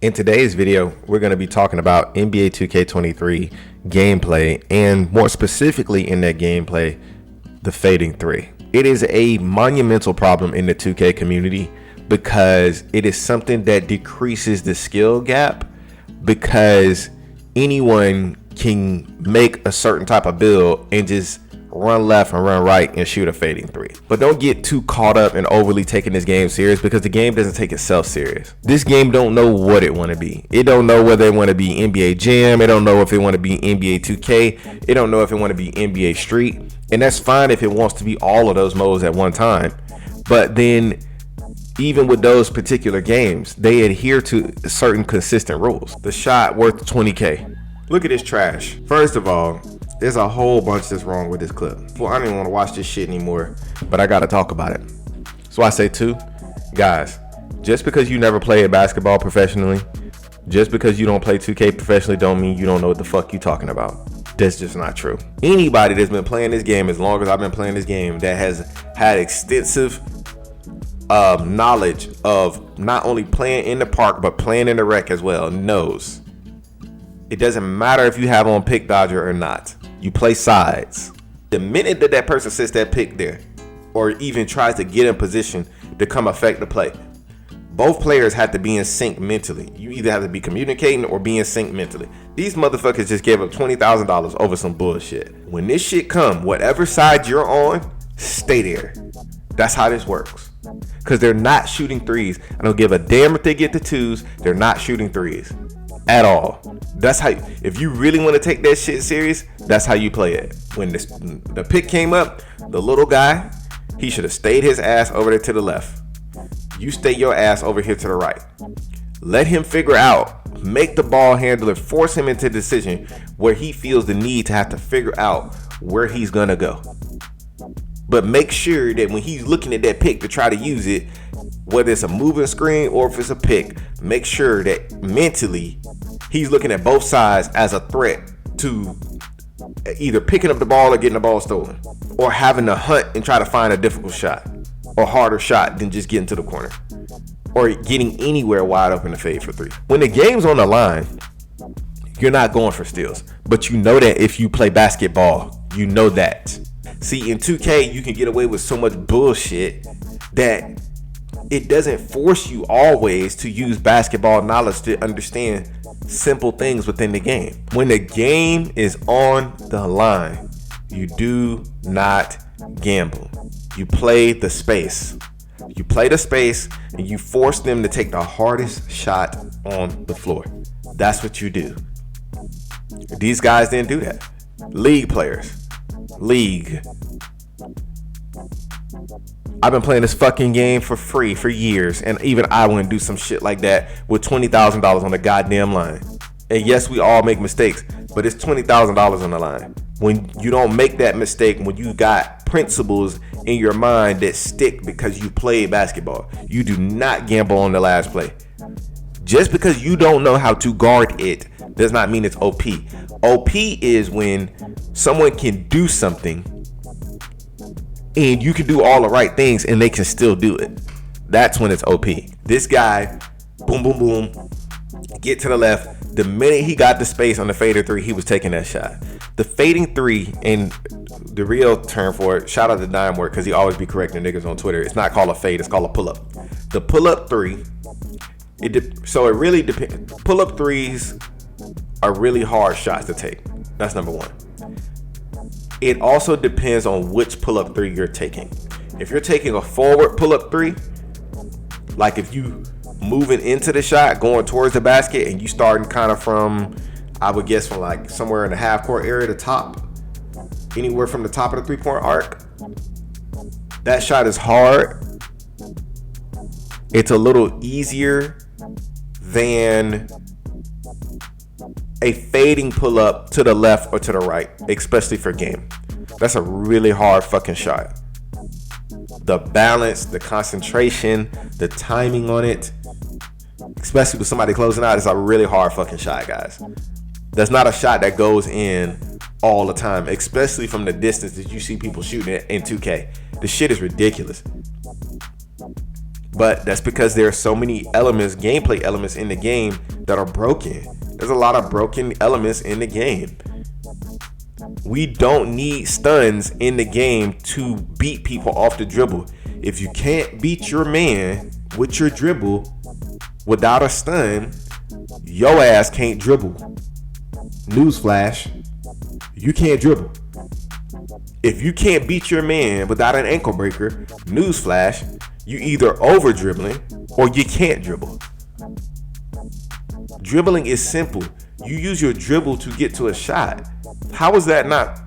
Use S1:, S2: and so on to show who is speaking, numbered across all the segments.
S1: In today's video, we're going to be talking about NBA 2K23 gameplay, and more specifically in that gameplay, the fading three. It is a monumental problem in the 2K community because it is something that decreases the skill gap, because anyone can make a certain type of build and just run left and run right and shoot a fading three. But don't get too caught up in overly taking this game serious, because the game doesn't take itself serious. This game don't know what it want to be. It don't know whether it want to be NBA Jam. It don't know if it want to be NBA 2K. It don't know if it want to be NBA Street. And that's fine if it wants to be all of those modes at one time. But then even with those particular games, they adhere to certain consistent rules. The shot worth 20K. Look at this trash. First of all, there's a whole bunch that's wrong with this clip. Well, I don't even want to watch this shit anymore, but I gotta talk about it. So I say too, guys, just because you never played basketball professionally, just because you don't play 2K professionally, don't mean you don't know what the fuck you talking about. That's just not true. Anybody that's been playing this game as long as I've been playing this game, that has had extensive knowledge of not only playing in the park, but playing in the rec as well, knows it doesn't matter if you have on pick dodger or not. You play sides. The minute that person sets that pick there, or even tries to get in position to come affect the play, both players have to be in sync mentally. You either have to be communicating or be in sync mentally. These motherfuckers just gave up $20,000 over some bullshit. When this shit come, whatever side you're on, stay there. That's how this works. Because they're not shooting threes. I don't give a damn if they get the twos. They're not shooting threes at all. That's how, if you really want to take that shit serious, that's how you play it. When the pick came up, the little guy, he should have stayed his ass over there to the left. You stay your ass over here to the right. Let him figure out, make the ball handler, force him into a decision where he feels the need to have to figure out where he's gonna go. But make sure that when he's looking at that pick to try to use it, whether it's a moving screen or if it's a pick, make sure that mentally he's looking at both sides as a threat to either picking up the ball or getting the ball stolen, or having to hunt and try to find a difficult shot or harder shot than just getting to the corner or getting anywhere wide open to fade for three. When the game's on the line, you're not going for steals, but you know that if you play basketball, you know that. See, in 2K, you can get away with so much bullshit that it doesn't force you always to use basketball knowledge to understand simple things within the game. When the game is on the line, you do not gamble. You play the space. You play the space and you force them to take the hardest shot on the floor. That's what you do. These guys didn't do that. League players. League. I've been playing this fucking game for free for years, and even I wouldn't do some shit like that with $20,000 on the goddamn line. And yes, we all make mistakes, but it's $20,000 on the line. When you don't make that mistake, when you got principles in your mind that stick because you played basketball, you do not gamble on the last play. Just because you don't know how to guard it does not mean it's OP. OP is when someone can do something and you can do all the right things and they can still do it. That's when it's OP. This guy, boom, boom, boom, get to the left. The minute he got the space on the fader three, he was taking that shot. The fading three, and the real term for it, shout out to Dime Work, because he always be correcting niggas on Twitter. It's not called a fade, it's called a pull-up. The pull-up three, it really depends. Pull-up threes are really hard shots to take. That's number one. It also depends on which pull-up three you're taking. If you're taking a forward pull-up three, like if you moving into the shot, going towards the basket, and you starting kind of from, I would guess from like somewhere in the half court area to top, anywhere from the top of the three-point arc, that shot is hard. It's a little easier than a fading pull up to the left or to the right, especially for game. That's a really hard fucking shot. The balance, the concentration, the timing on it, especially with somebody closing out, is a really hard fucking shot, guys. That's not a shot that goes in all the time, especially from the distance that you see people shooting it in 2K. The shit is ridiculous. But that's because there are so many elements, gameplay elements in the game that are broken. There's a lot of broken elements in the game. We don't need stuns in the game to beat people off the dribble. If you can't beat your man with your dribble without a stun, your ass can't dribble. Newsflash, you can't dribble. If you can't beat your man without an ankle breaker, newsflash, you either over dribbling or you can't dribble. Dribbling is simple. You use your dribble to get to a shot. How is that not?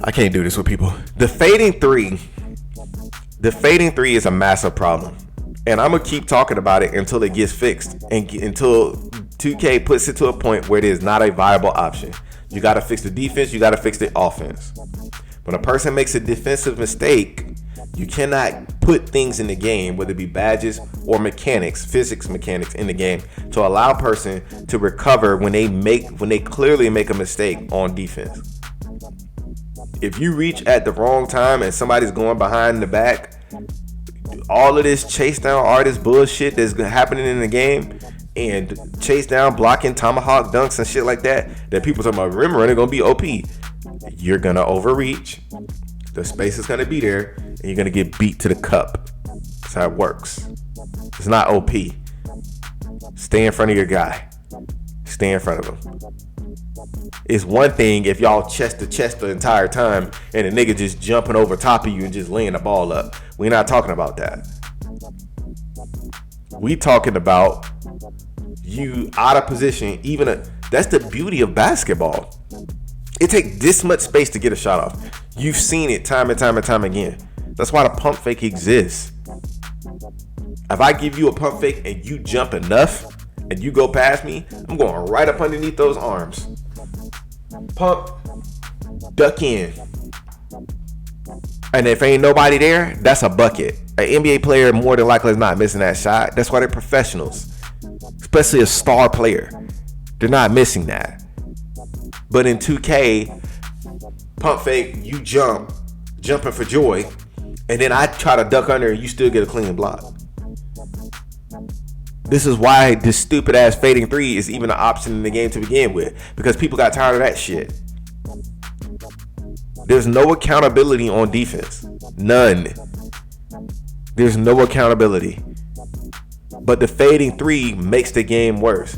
S1: I can't do this with people. The fading three is a massive problem. And I'm going to keep talking about it until it gets fixed and until 2K puts it to a point where it is not a viable option. You got to fix the defense. You got to fix the offense. When a person makes a defensive mistake, you cannot put things in the game, whether it be badges or mechanics, physics mechanics in the game, to allow a person to recover when they clearly make a mistake on defense. If you reach at the wrong time and somebody's going behind the back, all of this chase down artist bullshit that's happening in the game, and chase down blocking tomahawk dunks and shit like that people talking about rim running gonna be OP. You're gonna overreach. The space is gonna be there, and you're gonna get beat to the cup. That's how it works. It's not OP. Stay in front of your guy. Stay in front of him. It's one thing if y'all chest to chest the entire time and the nigga just jumping over top of you and just laying the ball up. We're not talking about that. We talking about you out of position. That's the beauty of basketball. It takes this much space to get a shot off. You've seen it time and time and time again. That's why the pump fake exists. If I give you a pump fake and you jump enough and you go past me, I'm going right up underneath those arms. Pump, duck in. And if ain't nobody there, that's a bucket. An NBA player more than likely is not missing that shot. That's why they're professionals. Especially a star player. They're not missing that. But in 2K, pump fake, you jumping for joy, and then I try to duck under and you still get a clean block. This is why this stupid ass fading three is even an option in the game to begin with, because people got tired of that shit. There's no accountability on defense. None. There's no accountability. But the fading three makes the game worse.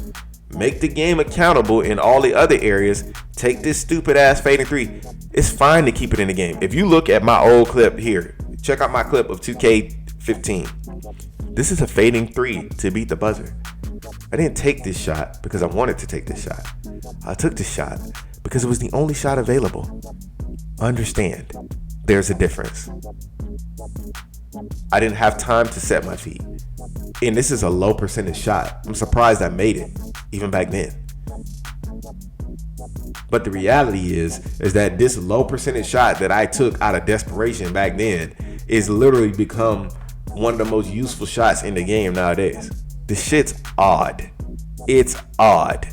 S1: Make the game accountable in all the other areas. Take this stupid ass fading three. It's fine to keep it in the game. If you look at my old clip here, check out my clip of 2K15. This is a fading three to beat the buzzer. I didn't take this shot because I wanted to take this shot. I took this shot because it was the only shot available. Understand, there's a difference. I didn't have time to set my feet. And this is a low percentage shot. I'm surprised I made it, even back then. But the reality is that this low percentage shot that I took out of desperation back then is literally become one of the most useful shots in the game nowadays. This shit's odd. It's odd.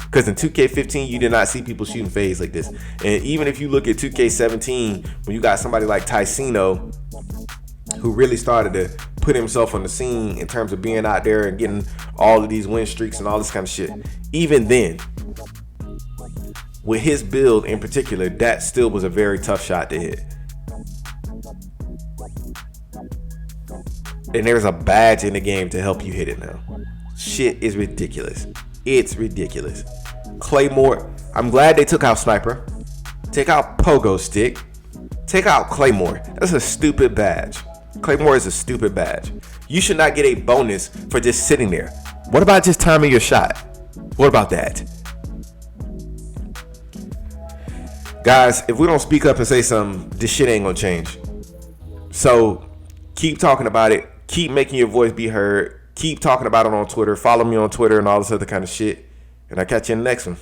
S1: Because in 2K15, you did not see people shooting fades like this. And even if you look at 2K17, when you got somebody like Ticino, who really started to put himself on the scene in terms of being out there and getting all of these win streaks and all this kind of shit. Even then, with his build in particular, that still was a very tough shot to hit. And there's a badge in the game to help you hit it now. Shit is ridiculous. It's ridiculous. Claymore, I'm glad they took out Sniper. Take out Pogo Stick. Take out Claymore. That's a stupid badge. Claymore is a stupid badge. You should not get a bonus for just sitting there. What about just timing your shot? What about that? Guys, if we don't speak up and say something, this shit ain't gonna change. So keep talking about it. Keep making your voice be heard. Keep talking about it on Twitter. Follow me on Twitter and all this other kind of shit. And I'll catch you in the next one.